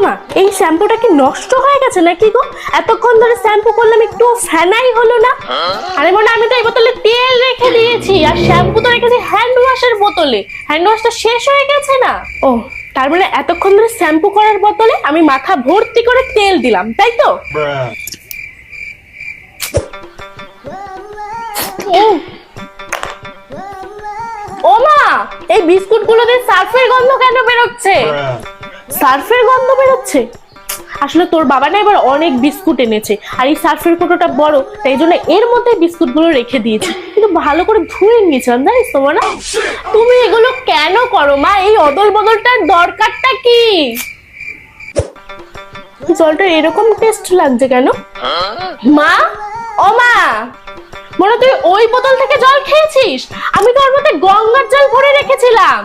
মা, এই শ্যাম্পুটা কি নষ্ট হয়ে গেছে নাকি গো? এতক্ষণ ধরে শ্যাম্পু করলাম, একটু ফেনাই হলো না। আরে মনে, আমি তো এই বোতলে তেল রেখে দিয়েছি, আর শ্যাম্পু তো রেখেছি হ্যান্ড ওয়াশের বোতলে। হ্যান্ড ওয়াশটা শেষ হয়ে গেছে না? ও, তার মানে এতক্ষণ ধরে শ্যাম্পু করার বোতলে আমি মাথা ভর্তি করে তেল দিলাম, তাই তো? ও মা, এই বিস্কুট গুলোতে সার্ফের গন্ধ কেন বেরোচ্ছে? সার্ফের গন্ধ বেরোচ্ছে? আসলে তোর বাবা না এবার অনেক বিস্কুট এনেছে, আর এই সার্ফের কৌটোটা বড়, তাই জন্য এর মধ্যে বিস্কুট গুলো রেখে দিয়েছি। কিন্তু ভালো করে ধুয়ে নিয়েছিলাম, জানিস তো না? তুমি এগুলো কেন করো মা? এই অদল বদলটার দরকারটা কি? জলটা এরকম টেস্ট লাগছে কেন? মা, ও মা, মনে তুই ওই বোতল থেকে জল খেয়েছিস? আমি তো ওর মধ্যে গঙ্গার জল ভরে রেখেছিলাম।